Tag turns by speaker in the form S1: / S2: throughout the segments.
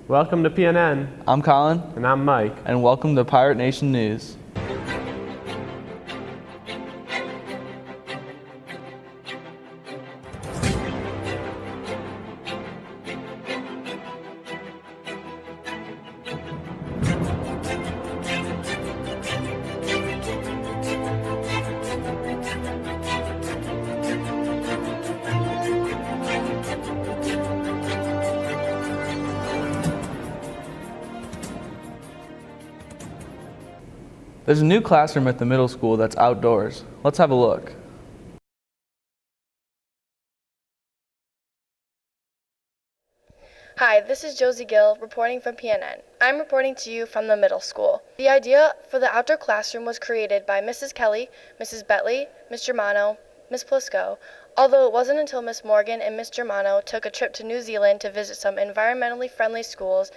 S1: Welcome to PNN.
S2: I'm Colin.
S1: And I'm Mike.
S2: And welcome to Pirate Nation News. There's a new classroom at the middle school that's outdoors. Let's have a look.
S3: Hi, this is Josie Gill reporting from PNN. I'm reporting to you from the middle school. The idea for the outdoor classroom was created by Mrs. Kelly, Mrs. Betley, Ms. Germano, Ms. Plisco, although it wasn't until Ms. Morgan and Ms. Germano took a trip to New Zealand to visit some environmentally friendly schools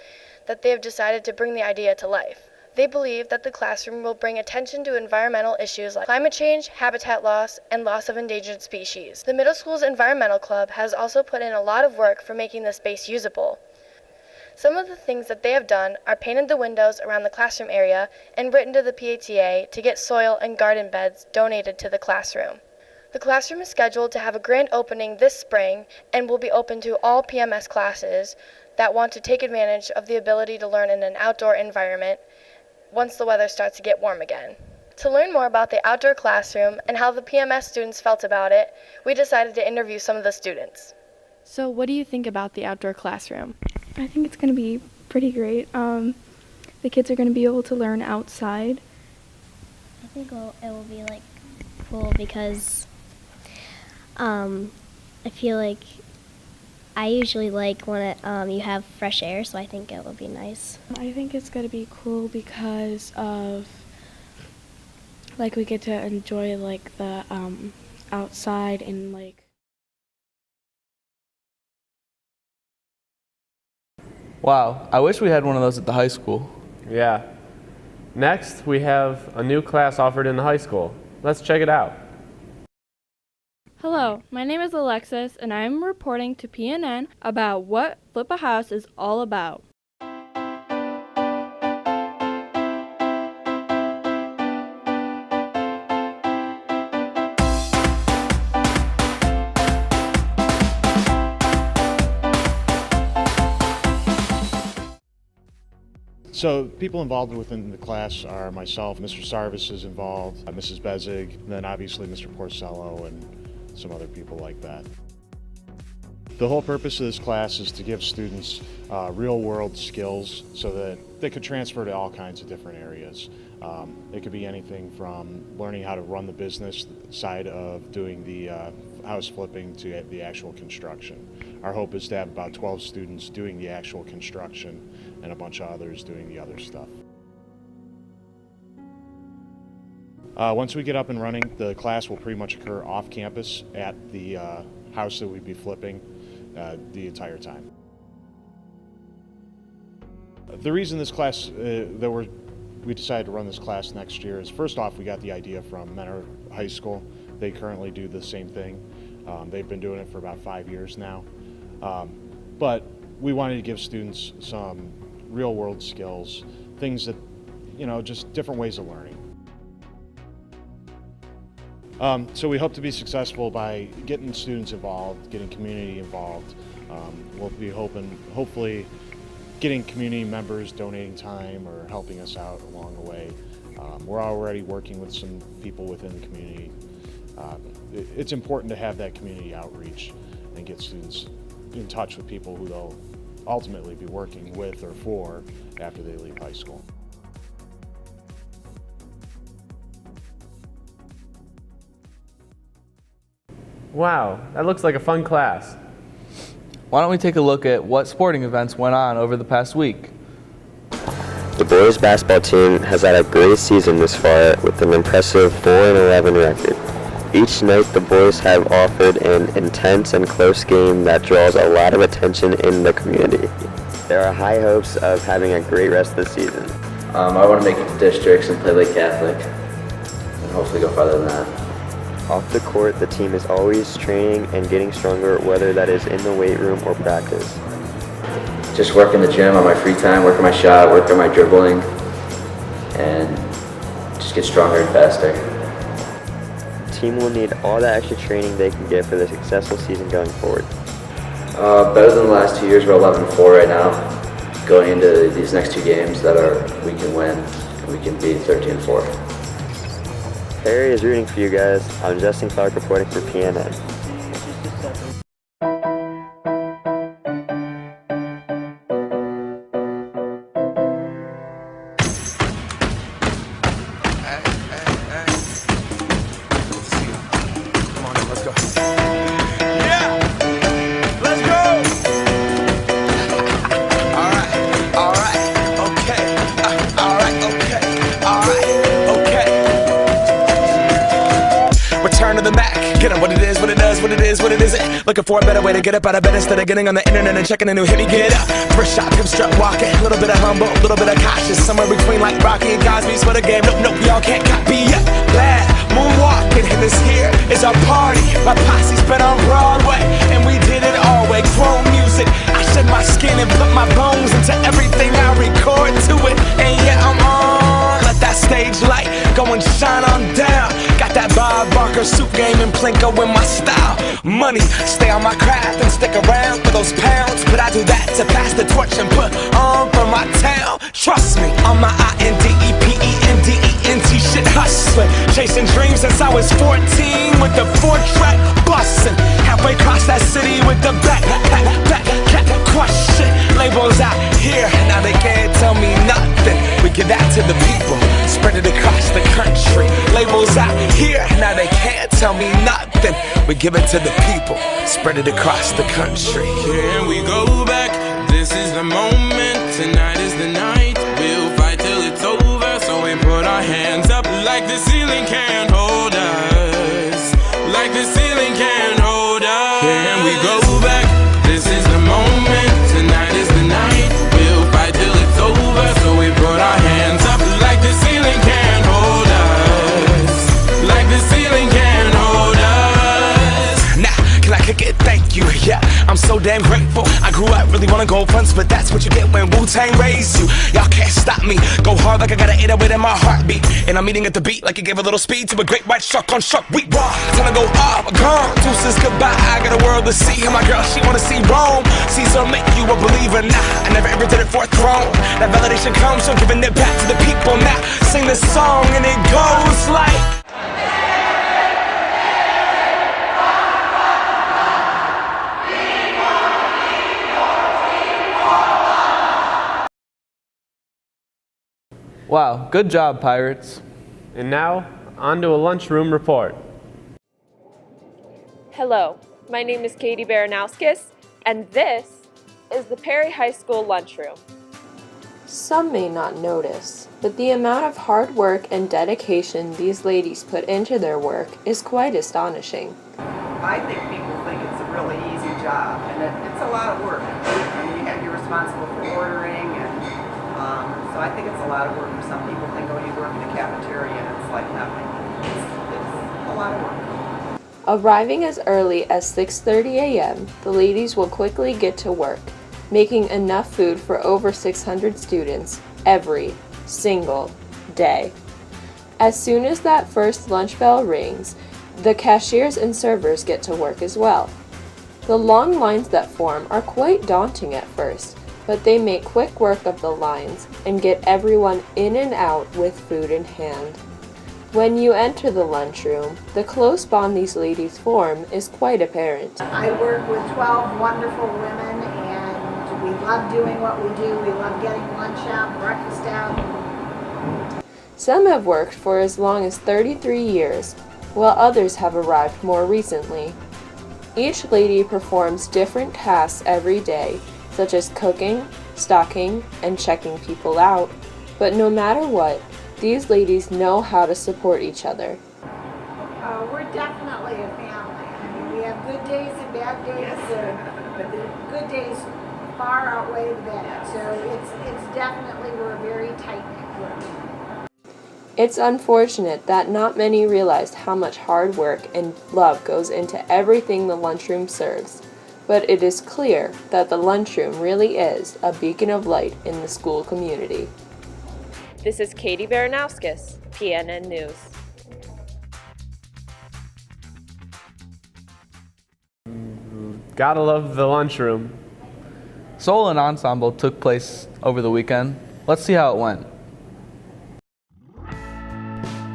S3: that they have decided to bring the idea to life. They believe that the classroom will bring attention to environmental issues like climate change, habitat loss, and loss of endangered species. The middle school's environmental club has also put in a lot of work for making the space usable. Some of the things that they have done are painted the windows around the classroom area and written to the PTA to get soil and garden beds donated to the classroom. The classroom is scheduled to have a grand opening this spring and will be open to all PMS classes that want to take advantage of the ability to learn in an outdoor environment once the weather starts to get warm again. To learn more about the outdoor classroom and how the PMS students felt about it, we decided to interview some of the students.
S4: So what do you think about the outdoor classroom?
S5: I think it's going to be pretty great. The kids are going to be able to learn outside.
S6: I think it will be like cool because I feel like I usually like when you have fresh air, so I think it will be nice.
S5: I think it's going to be cool because of like we get to enjoy like the outside and like.
S2: Wow, I wish we had one of those at the high school.
S1: Yeah. Next, we have a new class offered in the high school. Let's check it out.
S4: Hello, my name is Alexis, and I'm reporting to PNN about what Flippa House is all about.
S7: So people involved within the class are myself, Mr. Sarvis is involved, Mrs. Bezig, and then obviously Mr. Porcello and some other people like that. The whole purpose of this class is to give students real-world skills so that they could transfer to all kinds of different areas. It could be anything from learning how to run the business side of doing the house flipping to the actual construction. Our hope is to have about 12 students doing the actual construction and a bunch of others doing the other stuff. Once we get up and running, the class will pretty much occur off campus at the house that we'd be flipping the entire time. The reason this class, we decided to run this class next year is, first off, we got the idea from Menor High School. They currently do the same thing. They've been doing it for about 5 years now. But we wanted to give students some real world skills, things that, just different ways of learning. So we hope to be successful by getting students involved, getting community involved. We'll be hopefully getting community members donating time or helping us out along the way. We're already working with some people within the community. It's important to have that community outreach and get students in touch with people who they'll ultimately be working with or for after they leave high school.
S1: Wow, that looks like a fun class.
S2: Why don't we take a look at what sporting events went on over the past week?
S8: The boys basketball team has had a great season this far with an impressive 4-11 record. Each night the boys have offered an intense and close game that draws a lot of attention in the community. There are high hopes of having a great rest of the season.
S9: I want to make it to districts and play Lake Catholic and hopefully go farther than that.
S8: Off the court, the team is always training and getting stronger, whether that is in the weight room or practice.
S9: just work in the gym on my free time, work on my shot, work on my dribbling, and just get stronger and faster.
S8: The team will need all the extra training they can get for the successful season going forward.
S9: Better than the last 2 years. We're 11-4 right now. Going into these next 2 games we can win, and we can beat 13-4.
S8: Perry is rooting for you guys. I'm Justin Clark reporting for PNN.
S10: Looking for a better way to get up out of bed instead of getting on the internet and checking a new hit. Me get up, first shot, come strut walking. A little bit of humble, a little bit of cautious. Somewhere between like Rocky and Cosby's for the game. Nope, y'all can't copy yet. Glad moonwalking, and this here is our party. My posse's been on Broadway, and we did it all way. Grown music, I shed my skin and put my bones into everything I record to it. And yeah, I'm on. Let that stage light go and shine on down. Got that Bob Barker suit game and Plinko in my style. Money, stay on my craft and stick around for those pounds. But I do that to pass the torch and put on for my town. Trust me, on my INDEPENDENT shit hustling. Chasing dreams since I was 14 with the 4-track bustin'. Halfway across that city with the back crush shit. Labels out here, now they can't tell me nothing. We give that to the people, spread it across the country. Labels out here, now they can't tell me nothing. We give it to the people, spread it across the country.
S11: Here we go back, this is the moment, tonight is the night. We'll fight till it's over, so we put our hands up like the ceiling can't hold us. Like the ceiling can't hold us. Here we go back, this is the moment, tonight is the night. We'll fight till it's over, so we put our hands up like the ceiling can't hold us. Like the ceiling can't hold us.
S10: Now, can I kick it? Thank you, yeah, I'm so damn grateful. I grew up really wanna go fronts, but that's what you get when Wu-Tang raised you. Y'all can't stop me, go hard like I got an 808 in my heartbeat. And I'm eating at the beat like it gave a little speed to a great white shark on shark week. Raw, time to go off, gone, deuces goodbye. I got a world to see, and my girl, she wanna see Rome. Caesar make you a believer, nah, I never ever did it for a throne. That validation comes from giving it back to the people. Now, sing this song and it goes like...
S2: Wow, good job, Pirates.
S1: And now, on to a lunchroom report.
S12: Hello, my name is Katie Baranowskis, and this is the Perry High School lunchroom.
S13: Some may not notice, but the amount of hard work and dedication these ladies put into their work is quite astonishing.
S14: I think people think it's a really easy job, and it's a lot of work. I mean, you're responsible for ordering, and so I think it's a lot of work. For some people think, oh, you work in a cafeteria, and it's like nothing. It's a lot of work.
S13: Arriving as early as 6:30 a.m., the ladies will quickly get to work, making enough food for over 600 students every single day. As soon as that first lunch bell rings, the cashiers and servers get to work as well. The long lines that form are quite daunting at first, but they make quick work of the lines and get everyone in and out with food in hand. When you enter the lunchroom, the close bond these ladies form is quite apparent.
S15: I work with 12 wonderful women, and we love doing what we do. We love getting lunch out, breakfast out.
S13: Some have worked for as long as 33 years, while others have arrived more recently. Each lady performs different tasks every day, such as cooking, stocking, and checking people out. But no matter what, these ladies know how to support each other.
S15: We're definitely a family. I mean, we have good days and bad days, but the good days far outweigh the bad. So it's definitely, we're a very tight-knit group.
S13: It's unfortunate that not many realize how much hard work and love goes into everything the lunchroom serves. but it is clear that the lunchroom really is a beacon of light in the school community.
S12: This is Katie Baranowskis, PNN News.
S1: Gotta love the lunchroom.
S2: Solo and Ensemble took place over the weekend. Let's see how it went.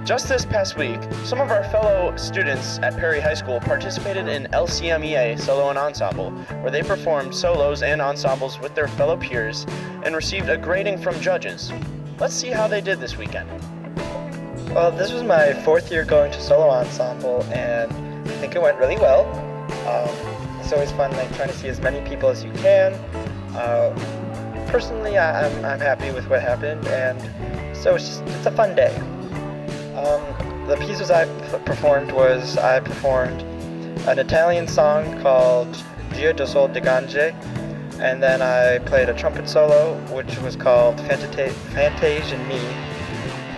S16: Just this past week, some of our fellow students at Perry High School participated in LCMEA Solo and Ensemble, where they performed solos and ensembles with their fellow peers and received a grading from judges. Let's see how they did this weekend.
S17: Well, this was my 4th year going to solo ensemble, and I think it went really well. It's always fun, like, trying to see as many people as you can. Personally, I'm happy with what happened, and so it's a fun day. The pieces I performed an Italian song called Dia do Sol de Gange, and then I played a trumpet solo, which was called Fantage in Me,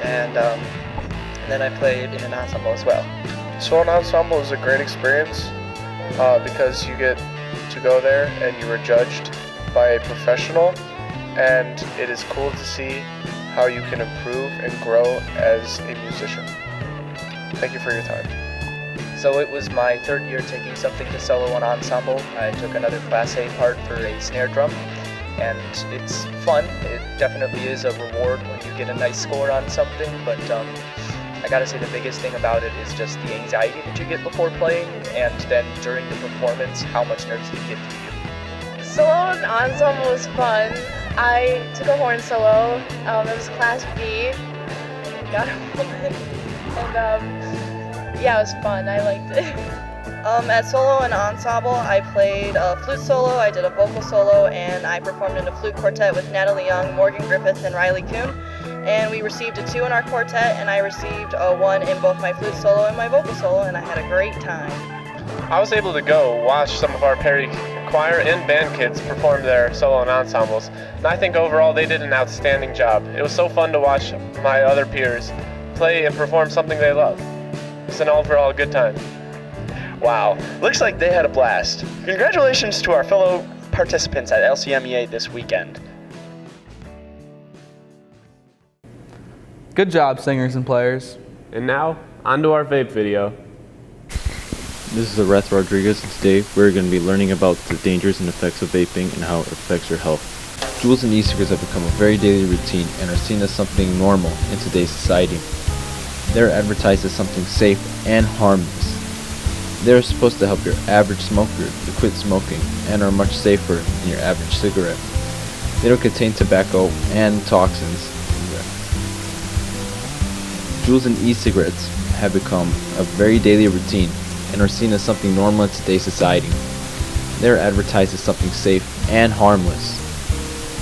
S17: and then I played in an ensemble as well.
S18: So an ensemble is a great experience because you get to go there and you are judged by a professional, and it is cool to see how you can improve and grow as a musician. Thank you for your time.
S17: So it was my 3rd year taking something to solo and ensemble. I took another Class A part for a snare drum, and it's fun. It definitely is a reward when you get a nice score on something, but I gotta say the biggest thing about it is just the anxiety that you get before playing, and then during the performance, how much nerves you get through you.
S3: Solo and ensemble was fun. I took a horn solo. It was Class B. Got a one. And yeah, it was fun. I liked it. At solo and ensemble, I played a flute solo, I did a vocal solo, and I performed in a flute quartet with Natalie Young, Morgan Griffith, and Riley Kuhn. And we received a 2 in our quartet, and I received a 1 in both my flute solo and my vocal solo, and I had a great time.
S1: I was able to go watch some of our Perry choir and band kids perform their solo and ensembles, and I think overall they did an outstanding job. It was so fun to watch my other peers play and perform something they love. It's an overall good time.
S16: Wow, looks like they had a blast. Congratulations to our fellow participants at LCMEA this weekend.
S2: Good job, singers and players.
S1: And now, on to our vape video.
S19: This is Areth Rodriguez, and today we're going to be learning about the dangers and effects of vaping and how it affects your health. Juuls and e-cigarettes have become a very daily routine and are seen as something normal in today's society. They're advertised as something safe and harmless. They're supposed to help your average smoker to quit smoking and are much safer than your average cigarette. They don't contain tobacco and toxins. Juuls and e-cigarettes have become a very daily routine and are seen as something normal in today's society. They're advertised as something safe and harmless.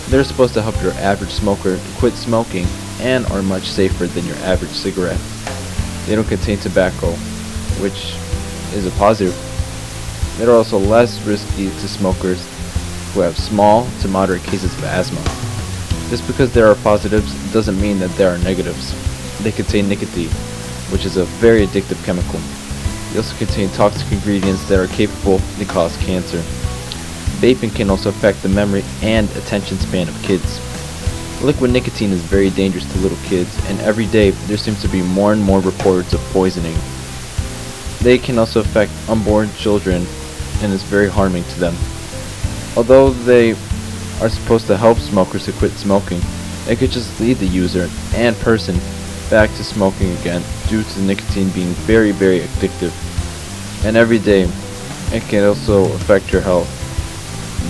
S19: They're supposed to help your average smoker to quit smoking and are much safer than your average cigarette. They don't contain tobacco, which is a positive. They're also less risky to smokers who have small to moderate cases of asthma. Just because there are positives doesn't mean that there are negatives. They contain nicotine, which is a very addictive chemical. They also contain toxic ingredients that are capable to cause cancer. Vaping can also affect the memory and attention span of kids. Liquid nicotine is very dangerous to little kids, and every day there seems to be more and more reports of poisoning. They can also affect unborn children and is very harming to them. Although they are supposed to help smokers to quit smoking, they could just lead the user and person back to smoking again due to the nicotine being very, very addictive. And every day it can also affect your health,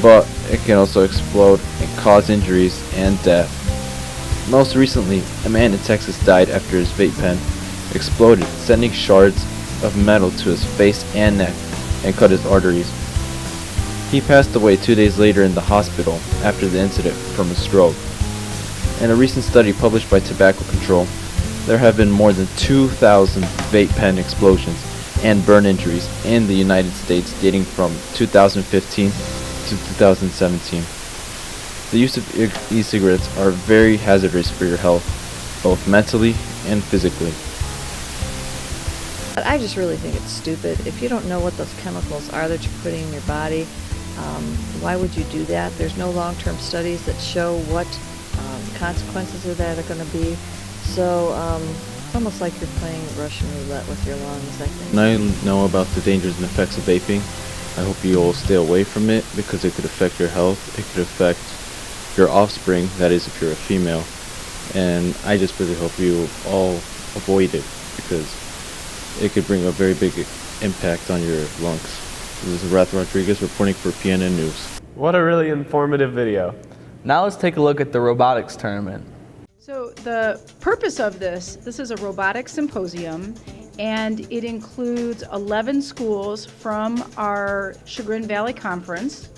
S19: but it can also explode and cause injuries and death. Most recently, a man in Texas died after his vape pen exploded, sending shards of metal to his face and neck and cut his arteries. He passed away 2 days later in the hospital after the incident from a stroke. In a recent study published by Tobacco Control, there have been more than 2,000 vape pen explosions and burn injuries in the United States dating from 2015 to 2017. The use of e-cigarettes are very hazardous for your health, both mentally and physically.
S20: I just really think it's stupid. If you don't know what those chemicals are that you're putting in your body, Why would you do that? There's no long-term studies that show what consequences of that are going to be. So it's almost like you're playing Russian roulette with your lungs, I think.
S19: And I know about the dangers and effects of vaping. I hope you all stay away from it because it could affect your health. It could affect your offspring, that is if you're a female. And I just really hope you all avoid it because it could bring a very big impact on your lungs. This is Rath Rodriguez reporting for PNN News.
S1: What a really informative video.
S2: Now let's take a look at the Robotics Tournament.
S21: So the purpose of this is a robotics symposium, and it includes 11 schools from our Chagrin Valley Conference.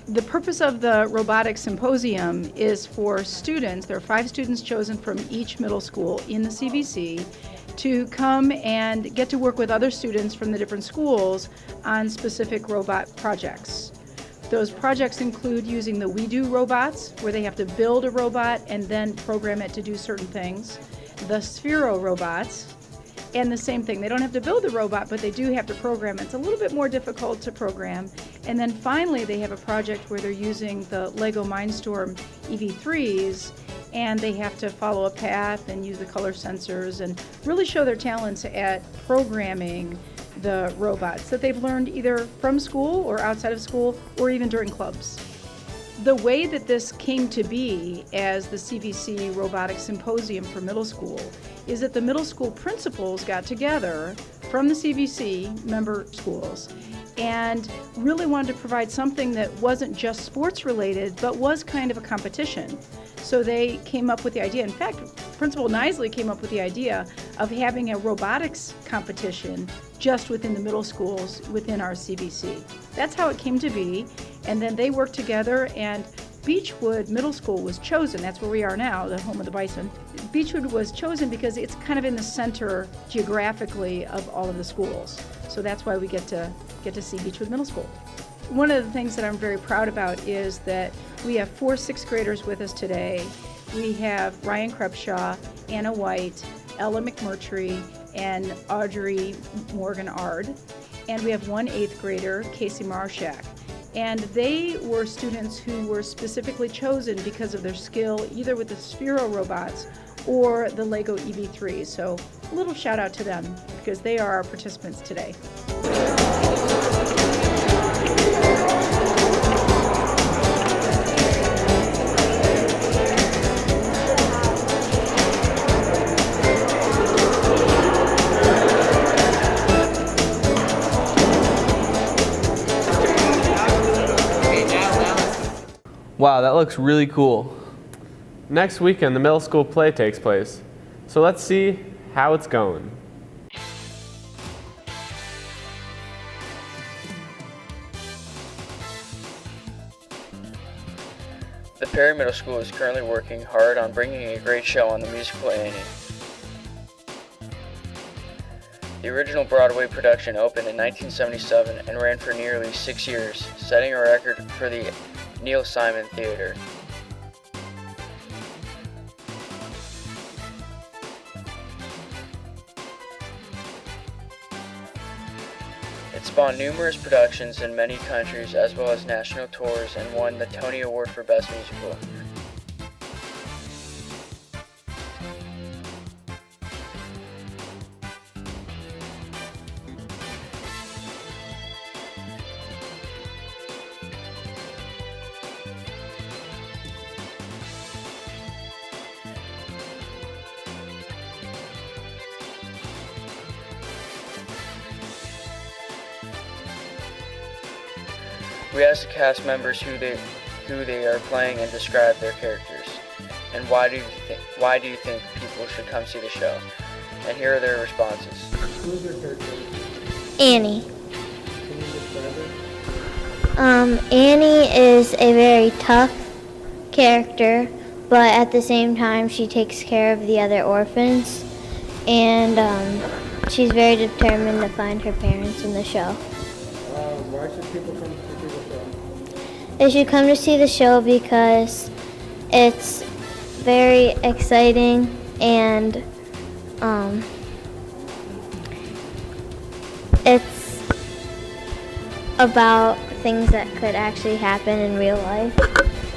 S21: The purpose of the robotics symposium is for students, there are 5 students chosen from each middle school in the CVC, to come and get to work with other students from the different schools on specific robot projects. Those projects include using the WeDo robots, where they have to build a robot and then program it to do certain things, the Sphero robots, and the same thing. They don't have to build the robot, but they do have to program it. It's a little bit more difficult to program. And then finally, they have a project where they're using the Lego Mindstorm EV3s, and they have to follow a path and use the color sensors and really show their talents at programming the robots that they've learned either from school or outside of school or even during clubs. The way that this came to be as the CVC Robotics Symposium for middle school is that the middle school principals got together from the CVC member schools and really wanted to provide something that wasn't just sports related but was kind of a competition. So they came up with the idea, in fact, Principal Nisley came up with the idea of having a robotics competition just within the middle schools within our CVC. That's how it came to be, and then they worked together, and Beechwood Middle School was chosen. That's where we are now, the home of the Bison. Beechwood was chosen because it's kind of in the center geographically of all of the schools. So that's why we get to see Beechwood Middle School. One of the things that I'm very proud about is that we have 4 6th graders with us today. We have Ryan Krebshaw, Anna White, Ella McMurtry, and Audrey Morgan Ard. And we have 1 8th grader, Casey Marshak. And they were students who were specifically chosen because of their skill either with the Sphero robots or the Lego EV3. So a little shout out to them because they are our participants today.
S2: Wow, that looks really cool.
S1: Next weekend, the middle school play takes place. So let's see how it's going.
S22: The Perry Middle School is currently working hard on bringing a great show on the musical Annie. The original Broadway production opened in 1977 and ran for nearly 6 years, setting a record for the Neil Simon Theater. It spawned numerous productions in many countries as well as national tours and won the Tony Award for Best Musical. We asked the cast members who they are playing and describe their characters. And why do you think people should come see the show? And here are their responses.
S23: Who's your character?
S6: Annie.
S23: Can you describe her?
S6: Annie is a very tough character, but at the same time she takes care of the other orphans, and she's very determined to find her parents in the show.
S23: Why should people come to see the show?
S6: They should come to see the show because it's very exciting and it's about things that could actually happen in real life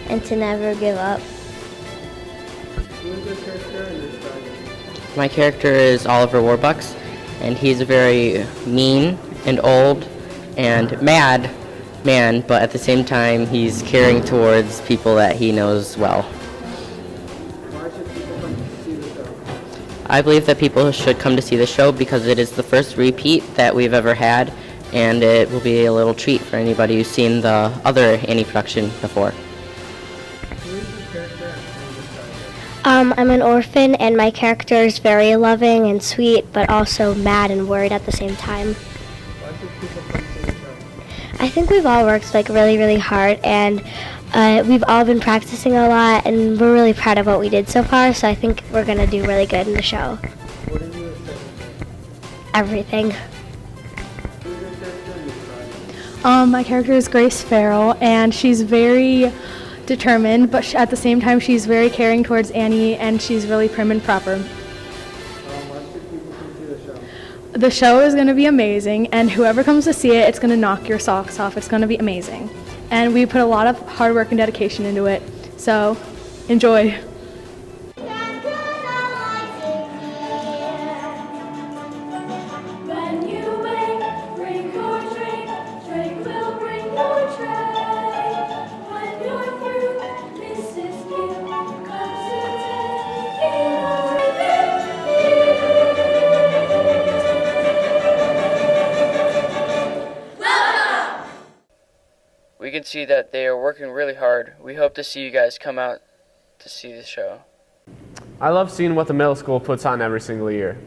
S6: and to never give up.
S23: Who is your character and your style?
S4: My character is Oliver Warbucks, and he's a very mean and old and mad man, but at the same time he's caring towards people that he knows well.
S23: Why should people come to see the show?
S4: I believe that people should come to see the show because it is the first repeat that we've ever had, and it will be a little treat for anybody who's seen the other Annie production before.
S23: Who is your character and your style?
S6: I'm an orphan, and my character is very loving and sweet, but also mad and worried at the same time.
S23: Why should people come see the show?
S6: I think we've all worked really, really hard, and we've all been practicing a lot, and we're really proud of what we did so far, so I think we're going to do really good in the show.
S23: What are you excited for?
S6: Everything.
S23: Who is your character and your style?
S5: My character is Grace Farrell, and she's very determined, but at the same time she's very caring towards Annie, and she's really prim and proper.
S23: Why should people come see the show?
S5: The show is going to be amazing, and whoever comes to see it, it's going to knock your socks off. It's going to be amazing. And we put a lot of hard work and dedication into it, so enjoy.
S22: We can see that they are working really hard. We hope to see you guys come out to see the show.
S1: I love seeing what the middle school puts on every single year.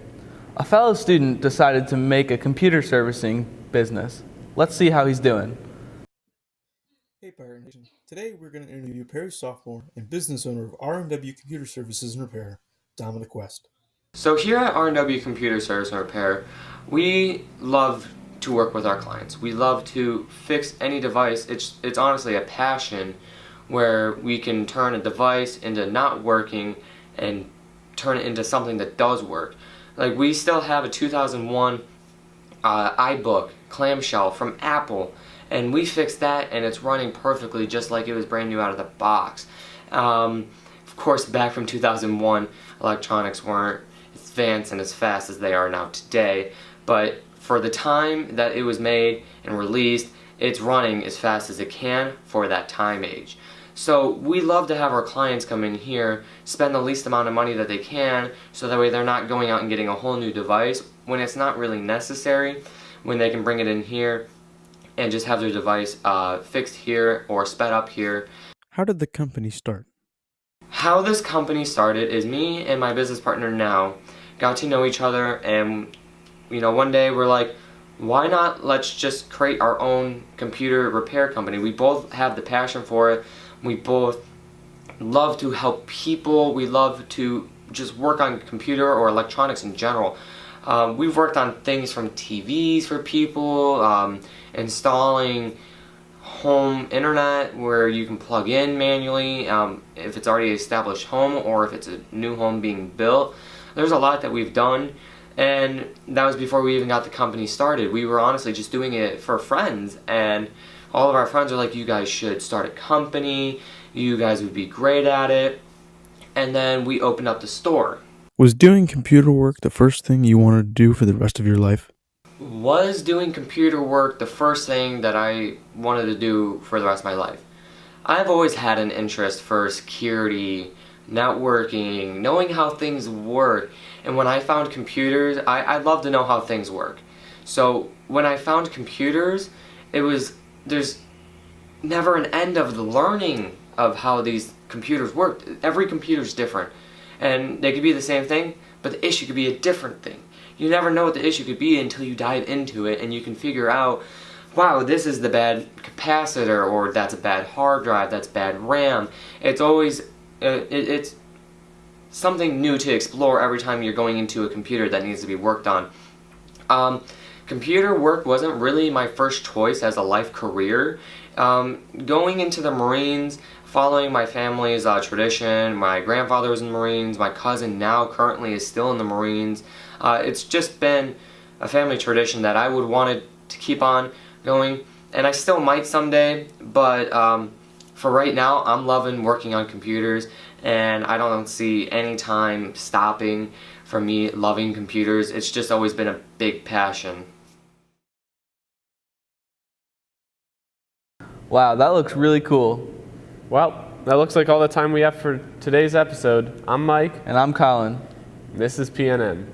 S2: A fellow student decided to make a computer servicing business. Let's see how he's doing.
S7: Hey Pirate Nation, today we're going to interview Perry sophomore and business owner of R&W Computer Services and Repair, Dominic West.
S24: So here at R&W Computer Service and Repair, we love to work with our clients. We love to fix any device. It's honestly a passion where we can turn a device into not working and turn it into something that does work. Like we still have a 2001 iBook clamshell from Apple, and we fixed that and it's running perfectly just like it was brand new out of the box. Of course, back from 2001, electronics weren't as advanced and as fast as they are now today, but for the time that it was made and released, it's running as fast as it can for that time age. So we love to have our clients come in here, spend the least amount of money that they can, so that way they're not going out and getting a whole new device when it's not really necessary, when they can bring it in here and just have their device fixed here or sped up here.
S7: How did the company start?
S24: How this company started is me and my business partner now got to know each other, and one day we're like, why not let's just create our own computer repair company. We both have the passion for it. We both love to help people. We love to just work on computer or electronics in general. We've worked on things from TVs for people, installing home internet where you can plug in manually if it's already established home or if it's a new home being built. There's a lot that we've done. And that was before we even got the company started. We were honestly just doing it for friends, and all of our friends are like, you guys should start a company, you guys would be great at it. And then we opened up the store.
S7: Was doing computer work the first thing you wanted to do for the rest of your life?
S24: Was doing computer work the first thing that I wanted to do for the rest of my life? I've always had an interest for security, networking, knowing how things work. And when I found computers, I love to know how things work. So when I found computers, there's never an end of the learning of how these computers work. Every computer's different. And they could be the same thing, but the issue could be a different thing. You never know what the issue could be until you dive into it and you can figure out, wow, this is the bad capacitor, or that's a bad hard drive, that's bad RAM. It's always, it's something new to explore every time you're going into a computer that needs to be worked on. Computer work wasn't really my first choice as a life career. Going into the Marines, following my family's tradition, my grandfather was in the Marines, my cousin now currently is still in the Marines. It's just been a family tradition that I would want to keep on going. and I still might someday, but for right now, I'm loving working on computers, and I don't see any time stopping for me loving computers. It's just always been a big passion.
S2: Wow, that looks really cool.
S1: Well, that looks like all the time we have for today's episode. I'm Mike.
S2: And I'm Colin.
S1: This is PNN.